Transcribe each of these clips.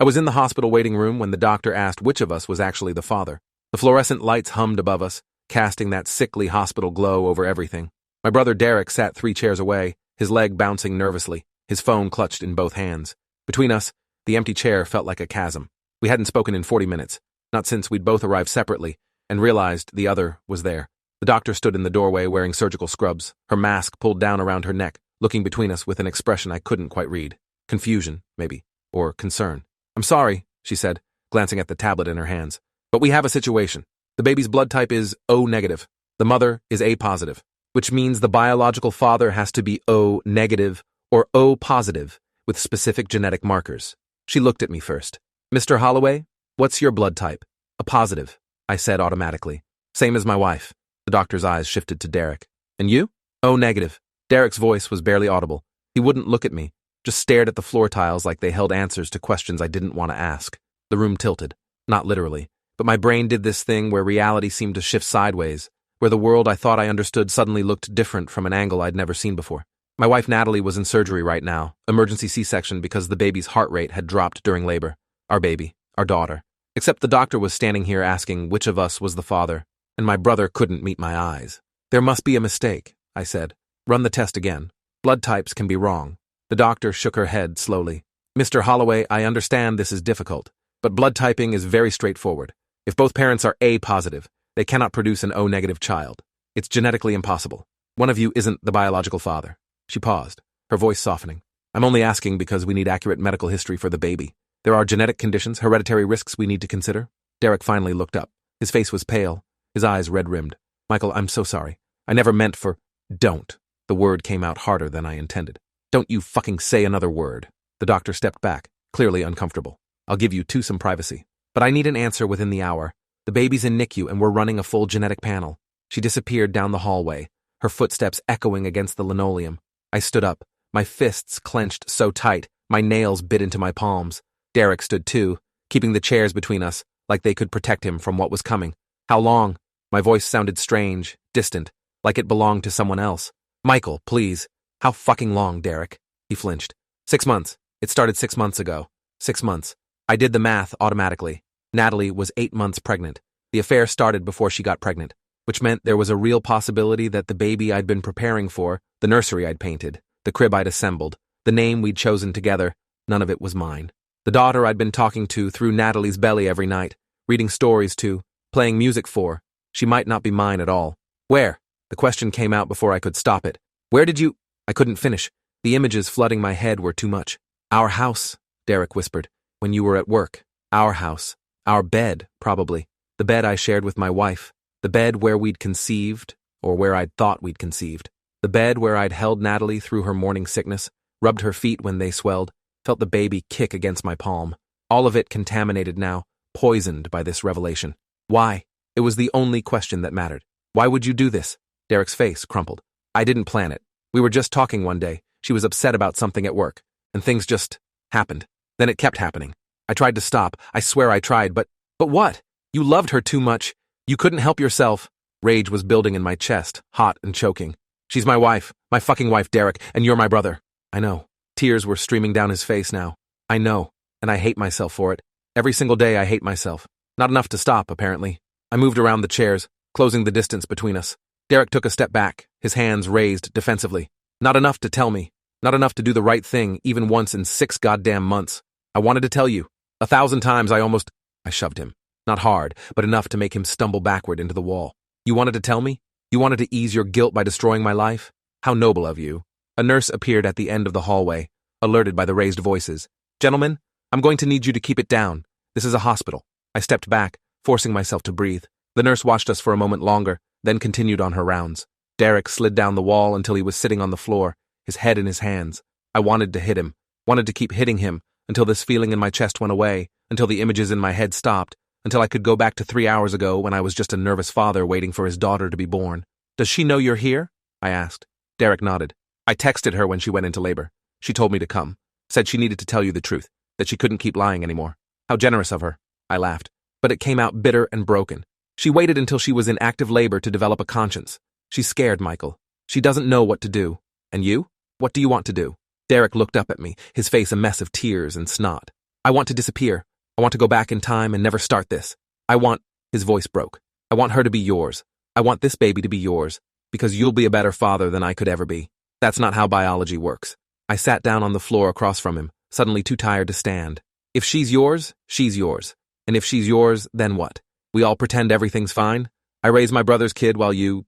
I was in the hospital waiting room when the doctor asked which of us was actually the father. The fluorescent lights hummed above us, casting that sickly hospital glow over everything. My brother Derek sat 3 chairs away, his leg bouncing nervously, his phone clutched in both hands. Between us, the empty chair felt like a chasm. We hadn't spoken in 40 minutes, not since we'd both arrived separately, and realized the other was there. The doctor stood in the doorway wearing surgical scrubs, her mask pulled down around her neck, looking between us with an expression I couldn't quite read. Confusion, maybe, or concern. "I'm sorry," she said, glancing at the tablet in her hands, "but we have a situation. The baby's blood type is O negative. The mother is A positive, which means the biological father has to be O negative or O positive with specific genetic markers." She looked at me first. "Mr. Holloway, what's your blood type?" "A positive," I said automatically. "Same as my wife." The doctor's eyes shifted to Derek. "And you?" "O negative." Derek's voice was barely audible. He wouldn't look at me, just stared at the floor tiles like they held answers to questions I didn't want to ask. The room tilted. Not literally, but my brain did this thing where reality seemed to shift sideways, where the world I thought I understood suddenly looked different from an angle I'd never seen before. My wife Natalie was in surgery right now, emergency C-section because the baby's heart rate had dropped during labor. Our baby, our daughter. Except the doctor was standing here asking which of us was the father, and my brother couldn't meet my eyes. "There must be a mistake," I said. "Run the test again. Blood types can be wrong." The doctor shook her head slowly. "Mr. Holloway, I understand this is difficult, but blood typing is very straightforward. If both parents are A positive, they cannot produce an O negative child. It's genetically impossible. One of you isn't the biological father." She paused, her voice softening. "I'm only asking because we need accurate medical history for the baby. There are genetic conditions, hereditary risks we need to consider." Derek finally looked up. His face was pale, his eyes red-rimmed. "Michael, I'm so sorry. I never meant for—" "Don't." The word came out harder than I intended. "Don't you fucking say another word." The doctor stepped back, clearly uncomfortable. "I'll give you some privacy. But I need an answer within the hour. The baby's in NICU and we're running a full genetic panel." She disappeared down the hallway, her footsteps echoing against the linoleum. I stood up, my fists clenched so tight, my nails bit into my palms. Derek stood too, keeping the chairs between us, like they could protect him from what was coming. "How long?" My voice sounded strange, distant, like it belonged to someone else. "Michael, please." "How fucking long, Derek?" He flinched. 6 months. It started 6 months ago. 6 months. I did the math automatically. Natalie was 8 months pregnant. The affair started before she got pregnant, which meant there was a real possibility that the baby I'd been preparing for, the nursery I'd painted, the crib I'd assembled, the name we'd chosen together, none of it was mine. The daughter I'd been talking to through Natalie's belly every night, reading stories to, playing music for, she might not be mine at all. "Where?" The question came out before I could stop it. "Where did you—" I couldn't finish. The images flooding my head were too much. "Our house," Derek whispered, "when you were at work. Our house. Our bed, probably. The bed I shared with my wife. The bed where we'd conceived, or where I'd thought we'd conceived. The bed where I'd held Natalie through her morning sickness, rubbed her feet when they swelled, felt the baby kick against my palm. All of it contaminated now, poisoned by this revelation. Why? It was the only question that mattered. "Why would you do this?" Derek's face crumpled. "I didn't plan it. We were just talking one day. She was upset about something at work, and things just happened. Then it kept happening. I tried to stop. I swear I tried, but what? You loved her too much. You couldn't help yourself." Rage was building in my chest, hot and choking. "She's my wife, my fucking wife, Derek, and you're my brother." "I know." Tears were streaming down his face now. "I know, and I hate myself for it. Every single day I hate myself. Not enough to stop, apparently." I moved around the chairs, closing the distance between us. Derek took a step back, his hands raised defensively. "Not enough to tell me. Not enough to do the right thing, even once in 6 goddamn months. I wanted to tell you. 1,000 times I almost—" I shoved him. Not hard, but enough to make him stumble backward into the wall. "You wanted to tell me? You wanted to ease your guilt by destroying my life? How noble of you." A nurse appeared at the end of the hallway, alerted by the raised voices. "Gentlemen, I'm going to need you to keep it down. This is a hospital." I stepped back, forcing myself to breathe. The nurse watched us for a moment longer, then continued on her rounds. Derek slid down the wall until he was sitting on the floor, his head in his hands. I wanted to hit him, wanted to keep hitting him, until this feeling in my chest went away, until the images in my head stopped, until I could go back to 3 hours ago when I was just a nervous father waiting for his daughter to be born. "Does she know you're here?" I asked. Derek nodded. "I texted her when she went into labor. She told me to come. Said she needed to tell you the truth, that she couldn't keep lying anymore." "How generous of her." I laughed. But it came out bitter and broken. "She waited until she was in active labor to develop a conscience. She's scared, Michael. She doesn't know what to do. And you? What do you want to do?" Derek looked up at me, his face a mess of tears and snot. I want to disappear. I want to go back in time and never start this. I want, his voice broke. I want her to be yours. I want this baby to be yours, because you'll be a better father than I could ever be. That's not how biology works. I sat down on the floor across from him, suddenly too tired to stand. If she's yours, she's yours. And if she's yours, then what? We all pretend everything's fine? I raise my brother's kid while you,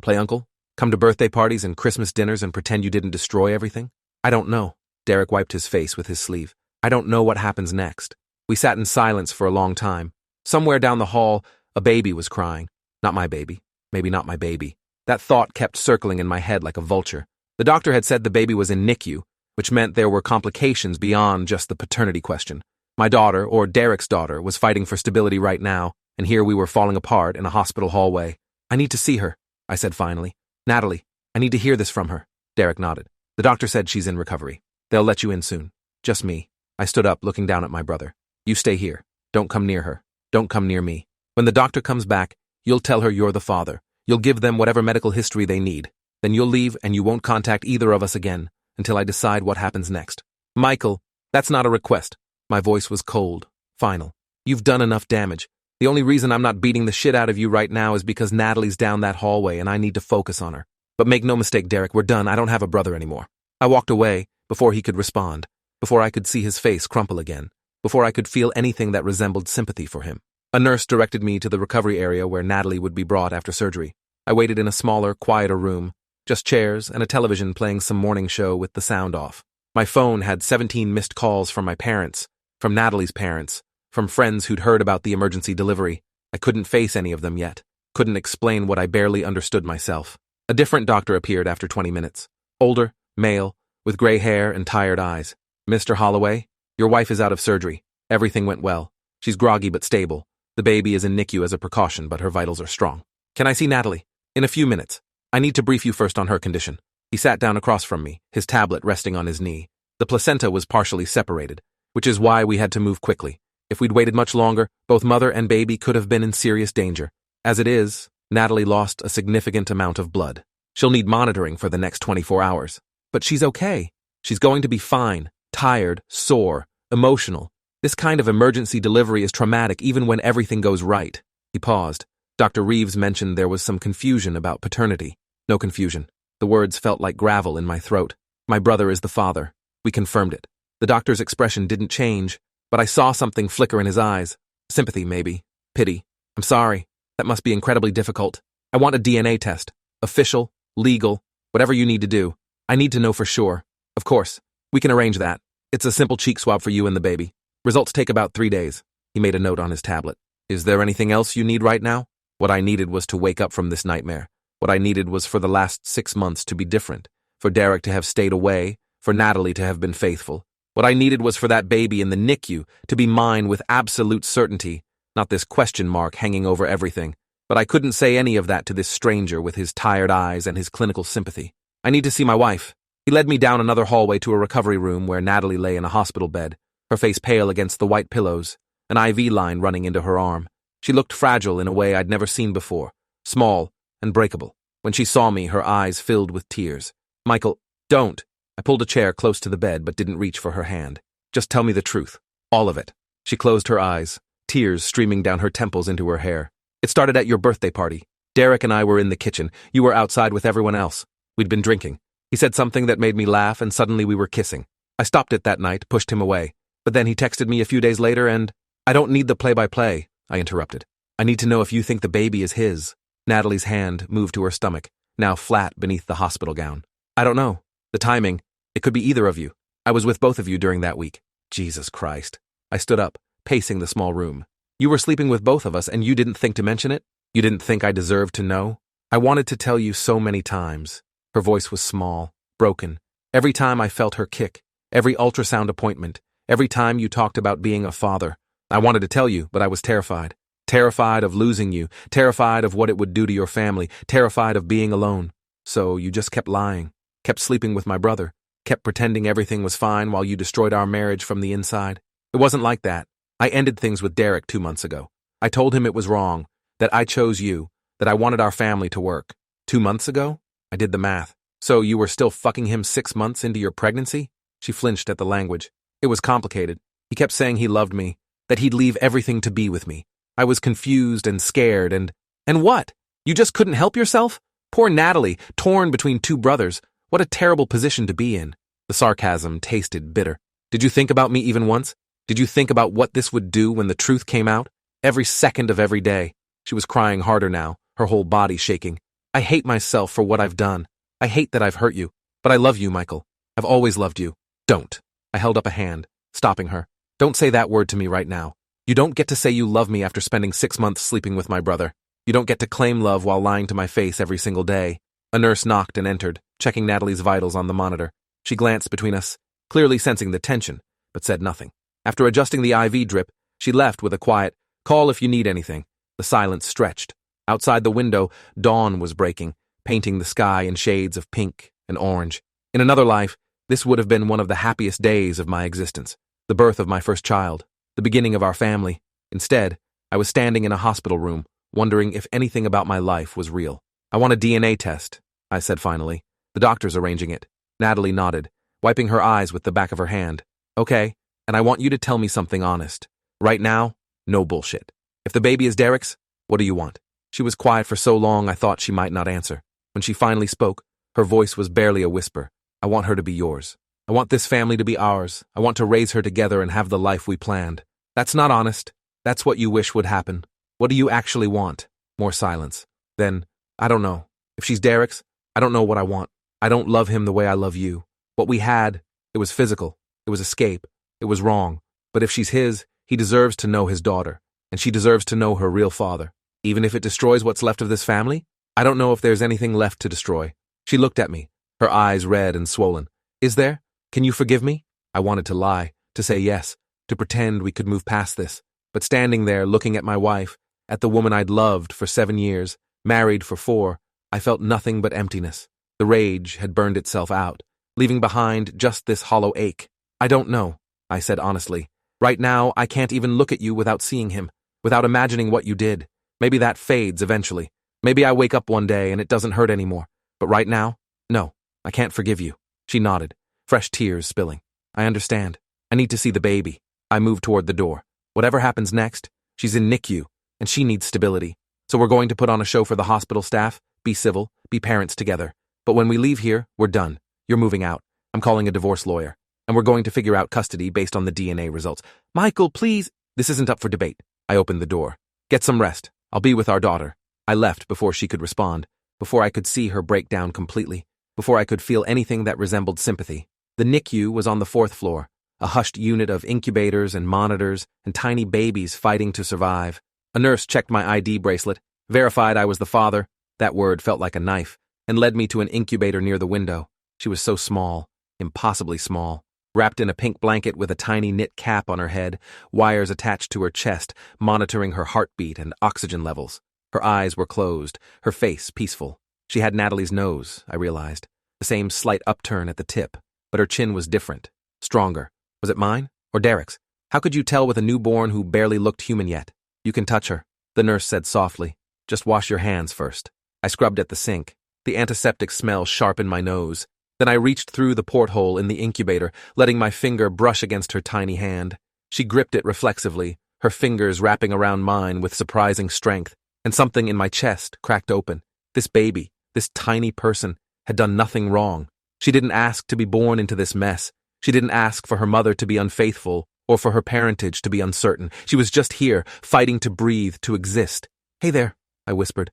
play uncle? Come to birthday parties and Christmas dinners and pretend you didn't destroy everything? I don't know. Derek wiped his face with his sleeve. I don't know what happens next. We sat in silence for a long time. Somewhere down the hall, a baby was crying. Not my baby. Maybe not my baby. That thought kept circling in my head like a vulture. The doctor had said the baby was in NICU, which meant there were complications beyond just the paternity question. My daughter, or Derek's daughter, was fighting for stability right now, and here we were falling apart in a hospital hallway. I need to see her, I said finally. Natalie, I need to hear this from her. Derek nodded. The doctor said she's in recovery. They'll let you in soon. Just me. I stood up, looking down at my brother. You stay here. Don't come near her. Don't come near me. When the doctor comes back, you'll tell her you're the father. You'll give them whatever medical history they need. Then you'll leave and you won't contact either of us again until I decide what happens next. Michael, that's not a request. My voice was cold, final. You've done enough damage. The only reason I'm not beating the shit out of you right now is because Natalie's down that hallway and I need to focus on her. But make no mistake, Derek, we're done. I don't have a brother anymore. I walked away before he could respond, before I could see his face crumple again, before I could feel anything that resembled sympathy for him. A nurse directed me to the recovery area where Natalie would be brought after surgery. I waited in a smaller, quieter room, just chairs and a television playing some morning show with the sound off. My phone had 17 missed calls from my parents, from Natalie's parents, from friends who'd heard about the emergency delivery. I couldn't face any of them yet, couldn't explain what I barely understood myself. A different doctor appeared after 20 minutes. Older, male, with gray hair and tired eyes. Mr. Holloway, your wife is out of surgery. Everything went well. She's groggy but stable. The baby is in NICU as a precaution, but her vitals are strong. Can I see Natalie? In a few minutes. I need to brief you first on her condition. He sat down across from me, his tablet resting on his knee. The placenta was partially separated, which is why we had to move quickly. If we'd waited much longer, both mother and baby could have been in serious danger. As it is, Natalie lost a significant amount of blood. She'll need monitoring for the next 24 hours. But she's okay. She's going to be fine, tired, sore, emotional. This kind of emergency delivery is traumatic even when everything goes right. He paused. Dr. Reeves mentioned there was some confusion about paternity. No confusion. The words felt like gravel in my throat. My brother is the father. We confirmed it. The doctor's expression didn't change, but I saw something flicker in his eyes. Sympathy, maybe. Pity. I'm sorry. That must be incredibly difficult. I want a DNA test. Official, legal, whatever you need to do. I need to know for sure. Of course. We can arrange that. It's a simple cheek swab for you and the baby. Results take about 3 days. He made a note on his tablet. Is there anything else you need right now? What I needed was to wake up from this nightmare. What I needed was for the last 6 months to be different. For Derek to have stayed away. For Natalie to have been faithful. What I needed was for that baby in the NICU to be mine with absolute certainty, not this question mark hanging over everything. But I couldn't say any of that to this stranger with his tired eyes and his clinical sympathy. I need to see my wife. He led me down another hallway to a recovery room where Natalie lay in a hospital bed, her face pale against the white pillows, an IV line running into her arm. She looked fragile in a way I'd never seen before, small and breakable. When she saw me, her eyes filled with tears. Michael, don't. I pulled a chair close to the bed but didn't reach for her hand. Just tell me the truth. All of it. She closed her eyes, tears streaming down her temples into her hair. It started at your birthday party. Derek and I were in the kitchen. You were outside with everyone else. We'd been drinking. He said something that made me laugh and suddenly we were kissing. I stopped it that night, pushed him away. But then he texted me a few days later and... I don't need the play-by-play, I interrupted. I need to know if you think the baby is his. Natalie's hand moved to her stomach, now flat beneath the hospital gown. I don't know. The timing... It could be either of you. I was with both of you during that week. Jesus Christ. I stood up, pacing the small room. You were sleeping with both of us and you didn't think to mention it? You didn't think I deserved to know? I wanted to tell you so many times. Her voice was small, broken. Every time I felt her kick, every ultrasound appointment, every time you talked about being a father. I wanted to tell you, but I was terrified. Terrified of losing you, terrified of what it would do to your family, terrified of being alone. So you just kept lying, kept sleeping with my brother. Kept pretending everything was fine while you destroyed our marriage from the inside. It wasn't like that. I ended things with Derek 2 months ago. I told him it was wrong, that I chose you, that I wanted our family to work. 2 months ago? I did the math. So you were still fucking him 6 months into your pregnancy? She flinched at the language. It was complicated. He kept saying he loved me, that he'd leave everything to be with me. I was confused and scared and what? You just couldn't help yourself? Poor Natalie, torn between two brothers. What a terrible position to be in. The sarcasm tasted bitter. Did you think about me even once? Did you think about what this would do when the truth came out? Every second of every day. She was crying harder now, her whole body shaking. I hate myself for what I've done. I hate that I've hurt you. But I love you, Michael. I've always loved you. Don't. I held up a hand, stopping her. Don't say that word to me right now. You don't get to say you love me after spending 6 months sleeping with my brother. You don't get to claim love while lying to my face every single day. A nurse knocked and entered, checking Natalie's vitals on the monitor. She glanced between us, clearly sensing the tension, but said nothing. After adjusting the IV drip, she left with a quiet, "Call if you need anything." The silence stretched. Outside the window, dawn was breaking, painting the sky in shades of pink and orange. In another life, this would have been one of the happiest days of my existence. The birth of my first child, the beginning of our family. Instead, I was standing in a hospital room, wondering if anything about my life was real. "I want a DNA test," I said finally. "The doctor's arranging it." Natalie nodded, wiping her eyes with the back of her hand. "Okay, and I want you to tell me something honest. Right now, no bullshit. If the baby is Derek's, what do you want?" She was quiet for so long I thought she might not answer. When she finally spoke, her voice was barely a whisper. "I want her to be yours. I want this family to be ours. I want to raise her together and have the life we planned." "That's not honest. That's what you wish would happen. What do you actually want?" More silence. Then, "I don't know. If she's Derek's, I don't know what I want. I don't love him the way I love you. What we had, it was physical. It was escape. It was wrong. But if she's his, he deserves to know his daughter. And she deserves to know her real father. Even if it destroys what's left of this family? I don't know if there's anything left to destroy." She looked at me, her eyes red and swollen. "Is there? Can you forgive me?" I wanted to lie, to say yes, to pretend we could move past this. But standing there, looking at my wife, at the woman I'd loved for 7 years, married for 4, I felt nothing but emptiness. The rage had burned itself out, leaving behind just this hollow ache. "I don't know," I said honestly. "Right now, I can't even look at you without seeing him, without imagining what you did. Maybe that fades eventually. Maybe I wake up one day and it doesn't hurt anymore. But right now, no, I can't forgive you." She nodded, fresh tears spilling. "I understand. I need to see the baby." I moved toward the door. "Whatever happens next, she's in NICU, and she needs stability. So we're going to put on a show for the hospital staff, be civil, be parents together. But when we leave here, we're done. You're moving out. I'm calling a divorce lawyer. And we're going to figure out custody based on the DNA results." "Michael, please." "This isn't up for debate." I opened the door. "Get some rest. I'll be with our daughter." I left before she could respond, before I could see her break down completely, before I could feel anything that resembled sympathy. The NICU was on the 4th floor, a hushed unit of incubators and monitors and tiny babies fighting to survive. A nurse checked my ID bracelet, verified I was the father. That word felt like a knife, and led me to an incubator near the window. She was so small, impossibly small, wrapped in a pink blanket with a tiny knit cap on her head, wires attached to her chest, monitoring her heartbeat and oxygen levels. Her eyes were closed, her face peaceful. She had Natalie's nose, I realized, the same slight upturn at the tip, but her chin was different, stronger. Was it mine or Derek's? How could you tell with a newborn who barely looked human yet? "You can touch her," the nurse said softly. "Just wash your hands first." I scrubbed at the sink. The antiseptic smell sharp in my nose. Then I reached through the porthole in the incubator, letting my finger brush against her tiny hand. She gripped it reflexively, her fingers wrapping around mine with surprising strength, and something in my chest cracked open. This baby, this tiny person, had done nothing wrong. She didn't ask to be born into this mess. She didn't ask for her mother to be unfaithful or for her parentage to be uncertain. She was just here, fighting to breathe, to exist. "Hey there," I whispered.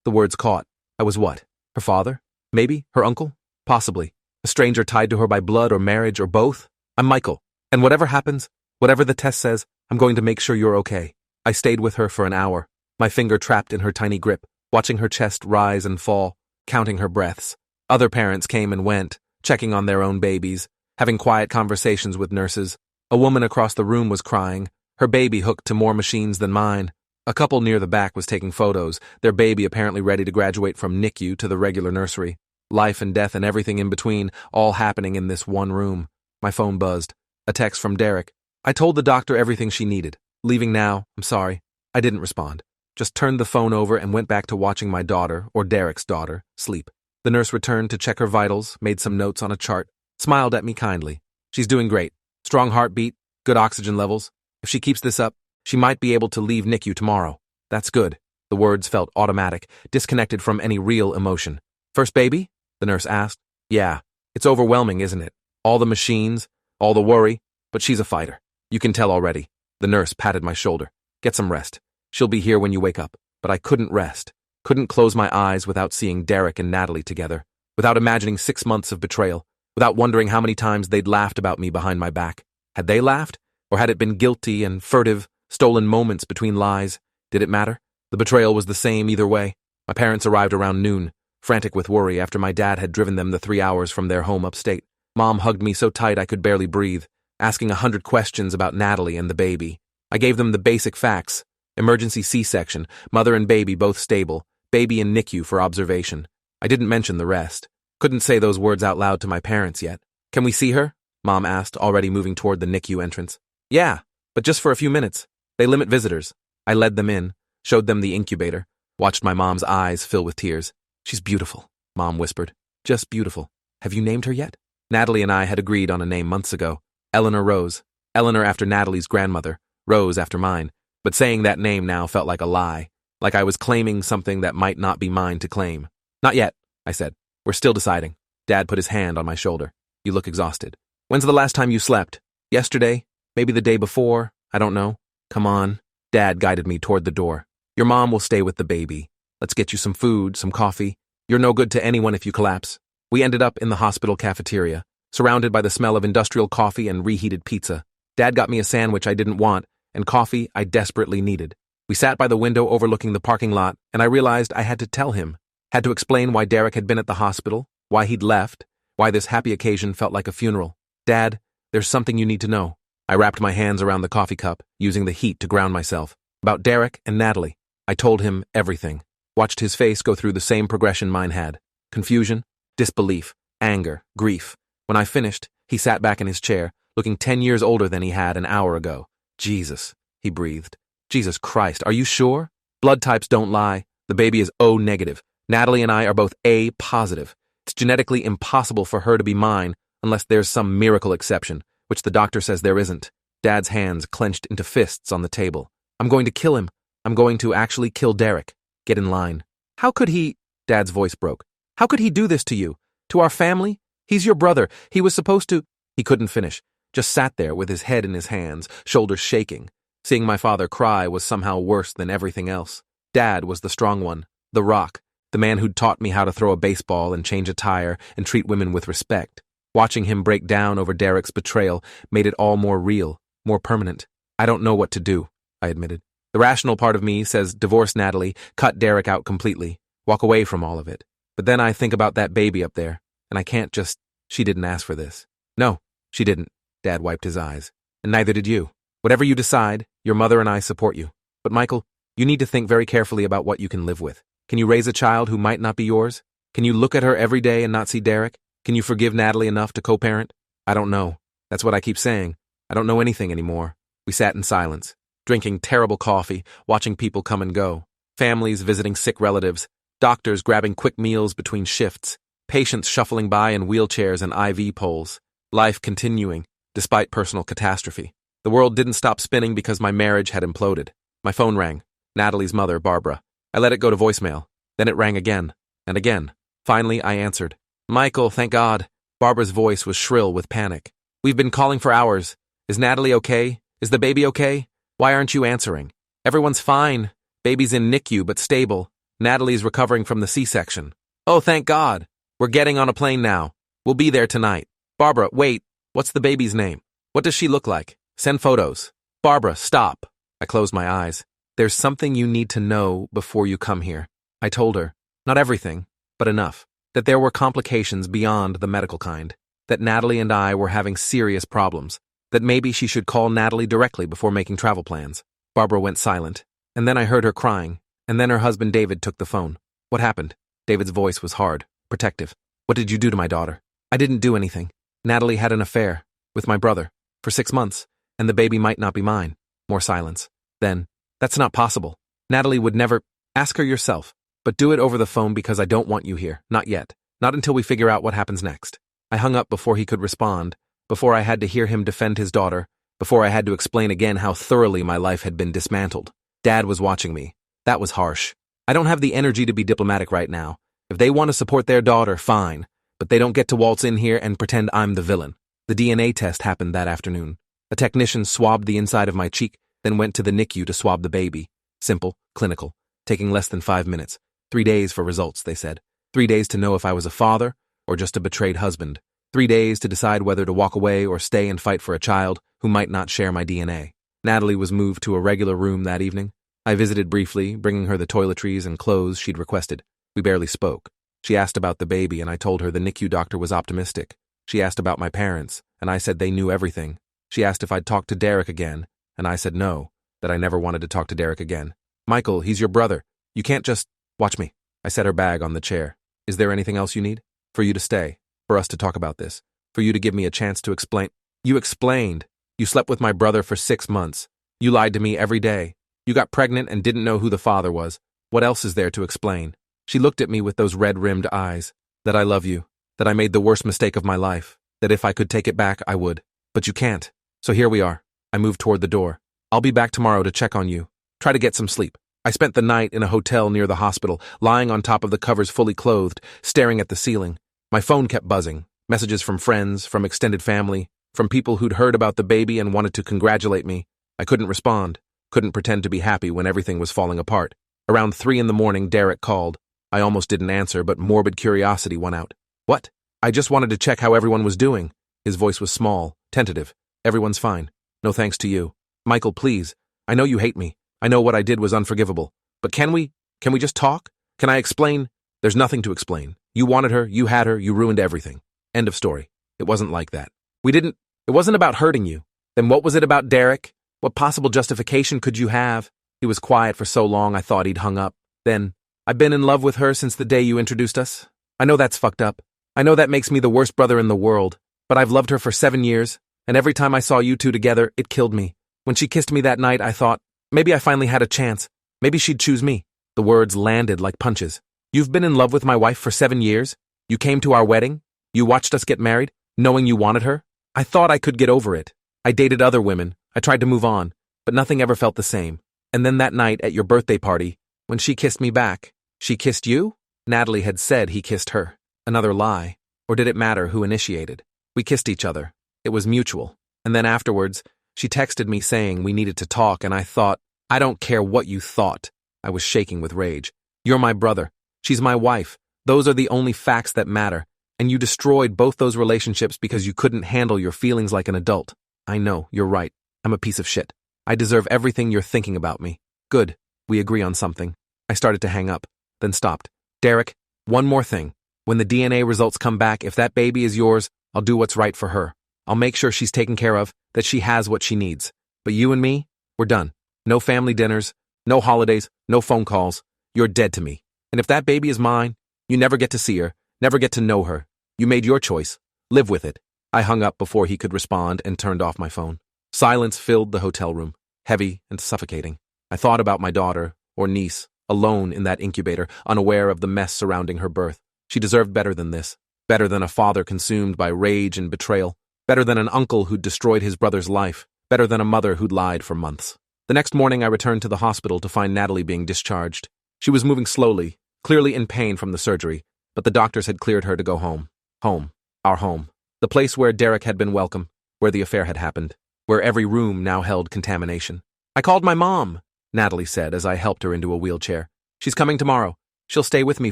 The words caught. I was what? Her father? Maybe? Her uncle? Possibly. A stranger tied to her by blood or marriage or both? "I'm Michael. And whatever happens, whatever the test says, I'm going to make sure you're okay." I stayed with her for an hour, my finger trapped in her tiny grip, watching her chest rise and fall, counting her breaths. Other parents came and went, checking on their own babies, having quiet conversations with nurses. A woman across the room was crying, her baby hooked to more machines than mine. A couple near the back was taking photos, their baby apparently ready to graduate from NICU to the regular nursery. Life and death and everything in between, all happening in this one room. My phone buzzed. A text from Derek. "I told the doctor everything she needed. Leaving now, I'm sorry." I didn't respond. Just turned the phone over and went back to watching my daughter, or Derek's daughter, sleep. The nurse returned to check her vitals, made some notes on a chart, smiled at me kindly. "She's doing great. Strong heartbeat, Good oxygen levels. If she keeps this up, she might be able to leave NICU tomorrow. That's good. The words felt automatic, disconnected from any real emotion. First baby? The nurse asked. Yeah. It's overwhelming, isn't it? All the machines, all the worry, but she's a fighter. You can tell already. The nurse patted my shoulder. Get some rest. She'll be here when you wake up. But I couldn't rest. Couldn't close my eyes without seeing Derek and Natalie together, without imagining 6 months of betrayal, without wondering how many times they'd laughed about me behind my back. Had they laughed? Or had it been guilty and furtive, stolen moments between lies? Did it matter? The betrayal was the same either way. My parents arrived around noon, frantic with worry after my dad had driven them the 3 hours from their home upstate. Mom hugged me so tight I could barely breathe, asking 100 questions about Natalie and the baby. I gave them the basic facts. Emergency C-section, mother and baby both stable, baby in NICU for observation. I didn't mention the rest. Couldn't say those words out loud to my parents yet. Can we see her? Mom asked, already moving toward the NICU entrance. Yeah, but just for a few minutes. They limit visitors. I led them in, showed them the incubator, watched my mom's eyes fill with tears. She's beautiful, Mom whispered. Just beautiful. Have you named her yet? Natalie and I had agreed on a name months ago. Eleanor Rose. Eleanor after Natalie's grandmother, Rose after mine. But saying that name now felt like a lie, like I was claiming something that might not be mine to claim. Not yet, I said. We're still deciding. Dad put his hand on my shoulder. You look exhausted. When's the last time you slept? Yesterday? Maybe the day before? I don't know. Come on. Dad guided me toward the door. Your mom will stay with the baby. Let's get you some food, some coffee. You're no good to anyone if you collapse. We ended up in the hospital cafeteria, surrounded by the smell of industrial coffee and reheated pizza. Dad got me a sandwich I didn't want, and coffee I desperately needed. We sat by the window overlooking the parking lot, and I realized I had to tell him. Had to explain why Derek had been at the hospital, why he'd left, why this happy occasion felt like a funeral. Dad, there's something you need to know. I wrapped my hands around the coffee cup, using the heat to ground myself. About Derek and Natalie. I told him everything. Watched his face go through the same progression mine had. Confusion, disbelief, anger, grief. When I finished, he sat back in his chair, looking 10 years older than he had an hour ago. Jesus, he breathed. Jesus Christ, are you sure? Blood types don't lie. The baby is O negative. Natalie and I are both A positive. It's genetically impossible for her to be mine unless there's some miracle exception, which the doctor says there isn't. Dad's hands clenched into fists on the table. I'm going to kill him. I'm going to actually kill Derek. Get in line. How could he? Dad's voice broke. How could he do this to you? To our family? He's your brother. He was supposed to. He couldn't finish. Just sat there with his head in his hands, shoulders shaking. Seeing my father cry was somehow worse than everything else. Dad was the strong one, the rock, the man who'd taught me how to throw a baseball and change a tire and treat women with respect. Watching him break down over Derek's betrayal made it all more real, more permanent. I don't know what to do, I admitted. The rational part of me says divorce Natalie, cut Derek out completely, walk away from all of it. But then I think about that baby up there, and I can't just, she didn't ask for this. No, she didn't. Dad wiped his eyes. And neither did you. Whatever you decide, your mother and I support you. But Michael, you need to think very carefully about what you can live with. Can you raise a child who might not be yours? Can you look at her every day and not see Derek? Can you forgive Natalie enough to co-parent? I don't know. That's what I keep saying. I don't know anything anymore. We sat in silence, drinking terrible coffee, watching people come and go. Families visiting sick relatives, doctors grabbing quick meals between shifts, patients shuffling by in wheelchairs and IV poles. Life continuing, despite personal catastrophe. The world didn't stop spinning because my marriage had imploded. My phone rang. Natalie's mother, Barbara. I let it go to voicemail. Then it rang again, and again. Finally, I answered. Michael, thank God. Barbara's voice was shrill with panic. We've been calling for hours. Is Natalie okay? Is the baby okay? Why aren't you answering? Everyone's fine. Baby's in NICU, but stable. Natalie's recovering from the C-section. Oh, thank God. We're getting on a plane now. We'll be there tonight. Barbara, wait. What's the baby's name? What does she look like? Send photos. Barbara, stop. I closed my eyes. There's something you need to know before you come here. I told her. Not everything, but enough. That there were complications beyond the medical kind. That Natalie and I were having serious problems. That maybe she should call Natalie directly before making travel plans. Barbara went silent. And then I heard her crying. And then her husband David took the phone. What happened? David's voice was hard, protective. What did you do to my daughter? I didn't do anything. Natalie had an affair with my brother for 6 months, and the baby might not be mine. More silence. Then, that's not possible. Natalie would never. Ask her yourself, but do it over the phone because I don't want you here. Not yet. Not until we figure out what happens next. I hung up before he could respond, before I had to hear him defend his daughter, before I had to explain again how thoroughly my life had been dismantled. Dad was watching me. That was harsh. I don't have the energy to be diplomatic right now. If they want to support their daughter, fine, but they don't get to waltz in here and pretend I'm the villain. The DNA test happened that afternoon. A technician swabbed the inside of my cheek, then went to the NICU to swab the baby. Simple, clinical, taking less than 5 minutes. 3 days for results, they said. 3 days to know if I was a father or just a betrayed husband. 3 days to decide whether to walk away or stay and fight for a child who might not share my DNA. Natalie was moved to a regular room that evening. I visited briefly, bringing her the toiletries and clothes she'd requested. We barely spoke. She asked about the baby, and I told her the NICU doctor was optimistic. She asked about my parents, and I said they knew everything. She asked if I'd talk to Derek again, and I said no, that I never wanted to talk to Derek again. Michael, he's your brother. You can't just... Watch me. I set her bag on the chair. Is there anything else you need? For you to stay. For us to talk about this. For you to give me a chance to explain. You explained. You slept with my brother for 6 months. You lied to me every day. You got pregnant and didn't know who the father was. What else is there to explain? She looked at me with those red-rimmed eyes. That I love you. That I made the worst mistake of my life. That if I could take it back, I would. But you can't. So here we are. I moved toward the door. I'll be back tomorrow to check on you. Try to get some sleep. I spent the night in a hotel near the hospital, lying on top of the covers fully clothed, staring at the ceiling. My phone kept buzzing. Messages from friends, from extended family, from people who'd heard about the baby and wanted to congratulate me. I couldn't respond. Couldn't pretend to be happy when everything was falling apart. Around 3 a.m, Derek called. I almost didn't answer, but morbid curiosity won out. What? I just wanted to check how everyone was doing. His voice was small, tentative. Everyone's fine. No thanks to you. Michael, please. I know you hate me. I know what I did was unforgivable. But can we just talk? Can I explain? There's nothing to explain. You wanted her, you had her, you ruined everything. End of story. It wasn't like that. It wasn't about hurting you. Then what was it about Derek? What possible justification could you have? He was quiet for so long I thought he'd hung up. Then, I've been in love with her since the day you introduced us. I know that's fucked up. I know that makes me the worst brother in the world. But I've loved her for 7 years, and every time I saw you two together, it killed me. When she kissed me that night, I thought, maybe I finally had a chance. Maybe she'd choose me. The words landed like punches. You've been in love with my wife for 7 years? You came to our wedding? You watched us get married, knowing you wanted her? I thought I could get over it. I dated other women. I tried to move on, but nothing ever felt the same. And then that night at your birthday party, when she kissed me back. She kissed you? Natalie had said he kissed her. Another lie. Or did it matter who initiated? We kissed each other. It was mutual. And then afterwards, she texted me saying we needed to talk, and I thought, I don't care what you thought. I was shaking with rage. You're my brother. She's my wife. Those are the only facts that matter. And you destroyed both those relationships because you couldn't handle your feelings like an adult. I know, you're right. I'm a piece of shit. I deserve everything you're thinking about me. Good. We agree on something. I started to hang up, then stopped. Derek, one more thing. When the DNA results come back, if that baby is yours, I'll do what's right for her. I'll make sure she's taken care of, that she has what she needs. But you and me, we're done. No family dinners, no holidays, no phone calls. You're dead to me. And if that baby is mine, you never get to see her, never get to know her. You made your choice. Live with it. I hung up before he could respond and turned off my phone. Silence filled the hotel room, heavy and suffocating. I thought about my daughter, or niece, alone in that incubator, unaware of the mess surrounding her birth. She deserved better than this. Better than a father consumed by rage and betrayal. Better than an uncle who'd destroyed his brother's life. Better than a mother who'd lied for months. The next morning I returned to the hospital to find Natalie being discharged. She was moving slowly, clearly in pain from the surgery, but the doctors had cleared her to go home. Home. Our home. The place where Derek had been welcome, where the affair had happened, where every room now held contamination. I called my mom, Natalie said as I helped her into a wheelchair. She's coming tomorrow. She'll stay with me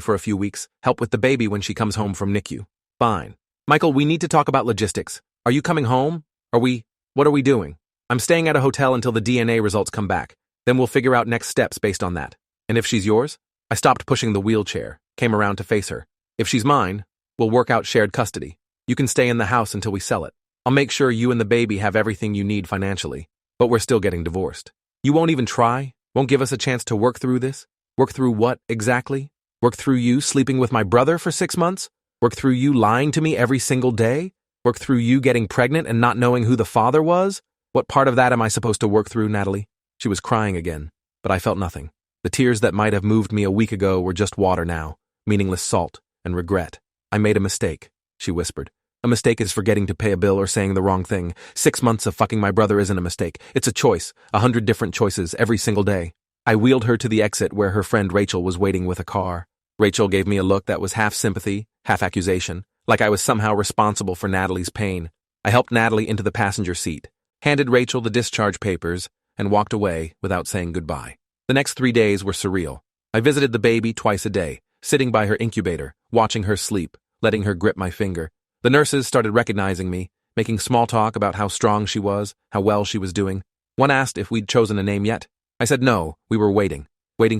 for a few weeks, help with the baby when she comes home from NICU. Fine. Michael, we need to talk about logistics. Are you coming home? What are we doing? I'm staying at a hotel until the DNA results come back. Then we'll figure out next steps based on that. And if she's yours? I stopped pushing the wheelchair, came around to face her. If she's mine, we'll work out shared custody. You can stay in the house until we sell it. I'll make sure you and the baby have everything you need financially. But we're still getting divorced. You won't even try? Won't give us a chance to work through this? Work through what, exactly? Work through you sleeping with my brother for 6 months? Work through you lying to me every single day? Work through you getting pregnant and not knowing who the father was? What part of that am I supposed to work through, Natalie? She was crying again, but I felt nothing. The tears that might have moved me a week ago were just water now, meaningless salt and regret. I made a mistake, she whispered. A mistake is forgetting to pay a bill or saying the wrong thing. 6 months of fucking my brother isn't a mistake. It's a choice. 100 different choices every single day. I wheeled her to the exit where her friend Rachel was waiting with a car. Rachel gave me a look that was half sympathy, half accusation, like I was somehow responsible for Natalie's pain. I helped Natalie into the passenger seat, handed Rachel the discharge papers, and walked away without saying goodbye. The next 3 days were surreal. I visited the baby twice a day, sitting by her incubator, watching her sleep, letting her grip my finger. The nurses started recognizing me, making small talk about how strong she was, how well she was doing. One asked if we'd chosen a name yet. I said no, we were waiting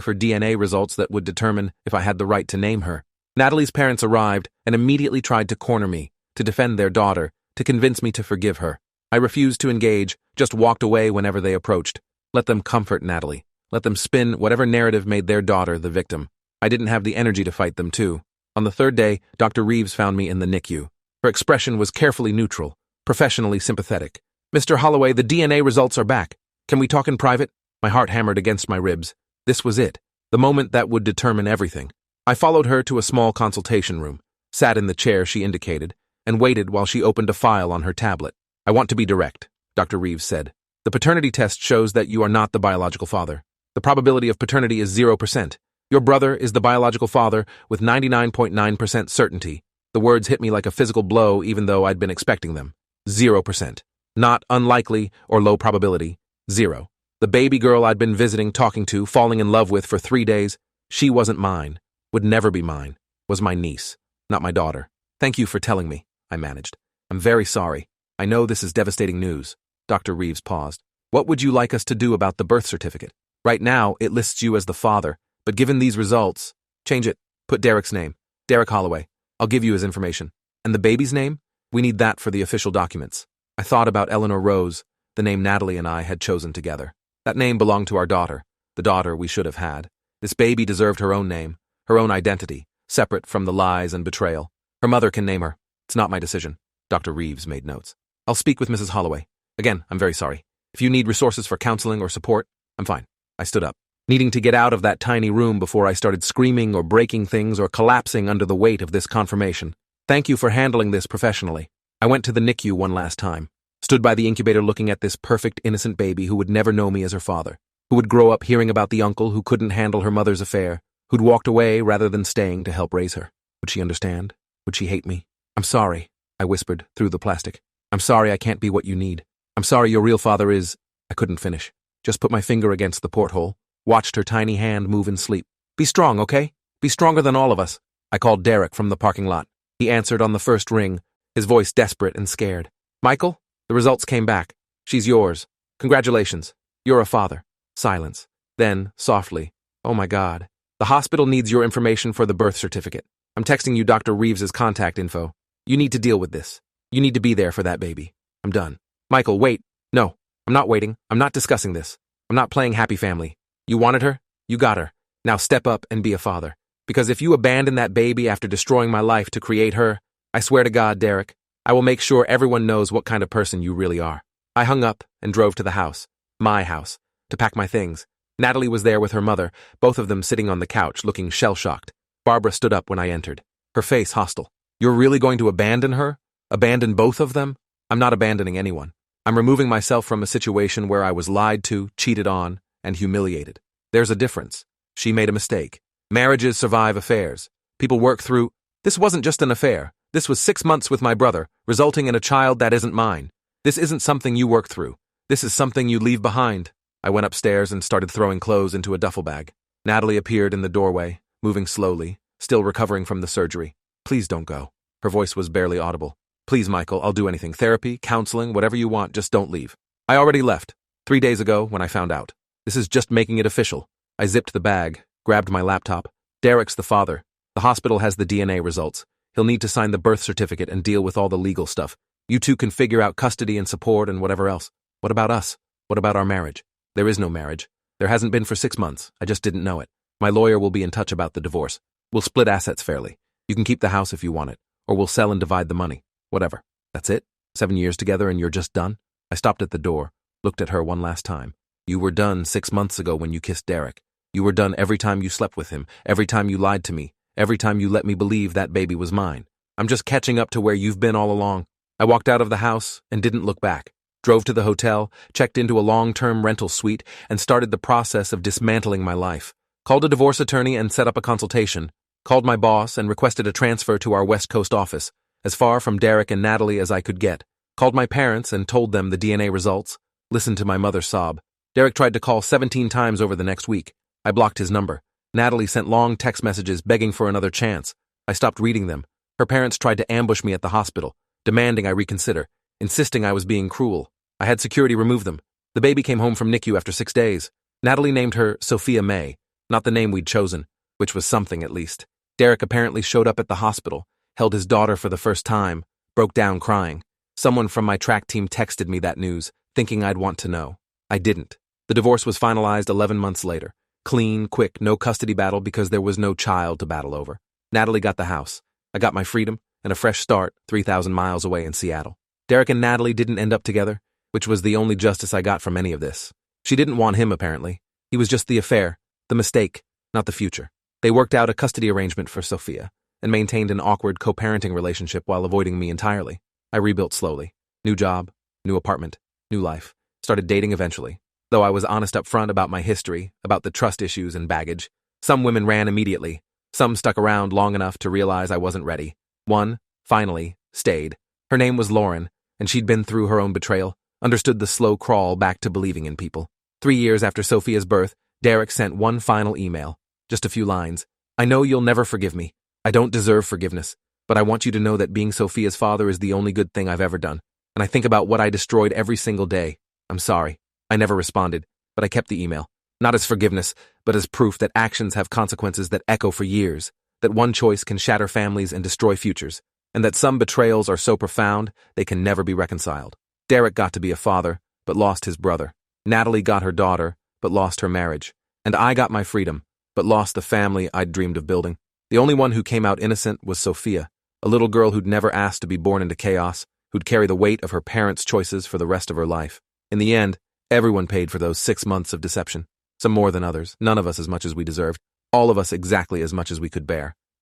for DNA results that would determine if I had the right to name her. Natalie's parents arrived and immediately tried to corner me, to defend their daughter, to convince me to forgive her. I refused to engage, just walked away whenever they approached. Let them comfort Natalie. Let them spin whatever narrative made their daughter the victim. I didn't have the energy to fight them too. On the third day, Dr. Reeves found me in the NICU. Her expression was carefully neutral, professionally sympathetic. "Mr. Holloway, the DNA results are back. Can we talk in private?" My heart hammered against my ribs. This was it, the moment that would determine everything. I followed her to a small consultation room, sat in the chair she indicated, and waited while she opened a file on her tablet. "I want to be direct," Dr. Reeves said. "The paternity test shows that you are not the biological father. The probability of paternity is 0%. Your brother is the biological father with 99.9% certainty." The words hit me like a physical blow even though I'd been expecting them. 0%. Not unlikely or low probability. 0. The baby girl I'd been visiting, talking to, falling in love with for 3 days, she wasn't mine, would never be mine, was my niece, not my daughter. "Thank you for telling me," I managed. "I'm very sorry. I know this is devastating news." Dr. Reeves paused. "What would you like us to do about the birth certificate? Right now, it lists you as the father, but given these results, change it. Put Derek's name. Derek Holloway. I'll give you his information. And the baby's name? We need that for the official documents." I thought about Eleanor Rose, the name Natalie and I had chosen together. That name belonged to our daughter, the daughter we should have had. This baby deserved her own name, her own identity, separate from the lies and betrayal. Her mother can name her. It's not my decision. Dr. Reeves made notes. "I'll speak with Mrs. Holloway. Again, I'm very sorry. If you need resources for counseling or support, I'm fine." I stood up, needing to get out of that tiny room before I started screaming or breaking things or collapsing under the weight of this confirmation. "Thank you for handling this professionally." I went to the NICU one last time, stood by the incubator looking at this perfect, innocent baby who would never know me as her father, who would grow up hearing about the uncle who couldn't handle her mother's affair, who'd walked away rather than staying to help raise her. Would she understand? Would she hate me? "I'm sorry," I whispered through the plastic. "I'm sorry I can't be what you need. I'm sorry your real father is—" I couldn't finish. Just put my finger against the porthole, watched her tiny hand move in sleep. "Be strong, okay? Be stronger than all of us." I called Derek from the parking lot. He answered on the first ring, his voice desperate and scared. "Michael, the results came back. She's yours. Congratulations. You're a father." Silence. Then, softly, "Oh my God. The hospital needs your information for the birth certificate. I'm texting you Dr. Reeves's contact info. You need to deal with this. You need to be there for that baby. I'm done." "Michael, wait. No, I'm not waiting. I'm not discussing this. I'm not playing happy family. You wanted her? You got her. Now step up and be a father. Because if you abandon that baby after destroying my life to create her, I swear to God, Derek, I will make sure everyone knows what kind of person you really are." I hung up and drove to the house, my house, to pack my things. Natalie was there with her mother, both of them sitting on the couch looking shell-shocked. Barbara stood up when I entered, her face hostile. "You're really going to abandon her? Abandon both of them?" "I'm not abandoning anyone. I'm removing myself from a situation where I was lied to, cheated on, and humiliated. There's a difference. She made a mistake. Marriages survive affairs. People work through— This wasn't just an affair. This was 6 months with my brother, resulting in a child that isn't mine. This isn't something you work through. This is something you leave behind." I went upstairs and started throwing clothes into a duffel bag. Natalie appeared in the doorway, moving slowly, still recovering from the surgery. "Please don't go." Her voice was barely audible. "Please, Michael, I'll do anything. Therapy, counseling, whatever you want, just don't leave." "I already left. 3 days ago when I found out. This is just making it official." I zipped the bag, grabbed my laptop. "Derek's the father. The hospital has the DNA results. He'll need to sign the birth certificate and deal with all the legal stuff. You two can figure out custody and support and whatever else. What about us? What about our marriage?" "There is no marriage. There hasn't been for 6 months. I just didn't know it. My lawyer will be in touch about the divorce. We'll split assets fairly. You can keep the house if you want it, or we'll sell and divide the money. Whatever. That's it? 7 years together and you're just done?" I stopped at the door, looked at her one last time. "You were done 6 months ago when you kissed Derek. You were done every time you slept with him, every time you lied to me, every time you let me believe that baby was mine. I'm just catching up to where you've been all along. I walked out of the house and didn't look back. Drove to the hotel, checked into a long-term rental suite, and started the process of dismantling my life. Called a divorce attorney and set up a consultation. Called my boss and requested a transfer to our West Coast office, as far from Derek and Natalie as I could get. Called my parents and told them the DNA results. Listened to my mother sob. Derek tried to call 17 times over the next week. I blocked his number. Natalie sent long text messages begging for another chance. I stopped reading them. Her parents tried to ambush me at the hospital, demanding I reconsider, insisting I was being cruel. I had security remove them. The baby came home from NICU after 6 days. Natalie named her Sophia May, not the name we'd chosen, which was something at least. Derek apparently showed up at the hospital, held his daughter for the first time, broke down crying. Someone from my track team texted me that news, thinking I'd want to know. I didn't. The divorce was finalized 11 months later. Clean, quick, no custody battle because there was no child to battle over. Natalie got the house. I got my freedom and a fresh start 3,000 miles away in Seattle. Derek and Natalie didn't end up together, which was the only justice I got from any of this. She didn't want him, apparently. He was just the affair, the mistake, not the future. They worked out a custody arrangement for Sophia and maintained an awkward co-parenting relationship while avoiding me entirely. I rebuilt slowly. New job, new apartment, new life. Started dating eventually, though I was honest up front about my history, about the trust issues and baggage. Some women ran immediately. Some stuck around long enough to realize I wasn't ready. One, finally, stayed. Her name was Lauren, and she'd been through her own betrayal, understood the slow crawl back to believing in people. 3 years after Sophia's birth, Derek sent one final email. Just a few lines. I know you'll never forgive me. I don't deserve forgiveness, but I want you to know that being Sophia's father is the only good thing I've ever done. And I think about what I destroyed every single day. I'm sorry. I never responded, but I kept the email. Not as forgiveness, but as proof that actions have consequences that echo for years, that one choice can shatter families and destroy futures, and that some betrayals are so profound they can never be reconciled. Derek got to be a father, but lost his brother. Natalie got her daughter, but lost her marriage. And I got my freedom, but lost the family I'd dreamed of building. The only one who came out innocent was Sophia, a little girl who'd never asked to be born into chaos, who'd carry the weight of her parents' choices for the rest of her life. In the end, everyone paid for those 6 months of deception. Some more than others, none of us as much as we deserved, all of us exactly as much as we could bear.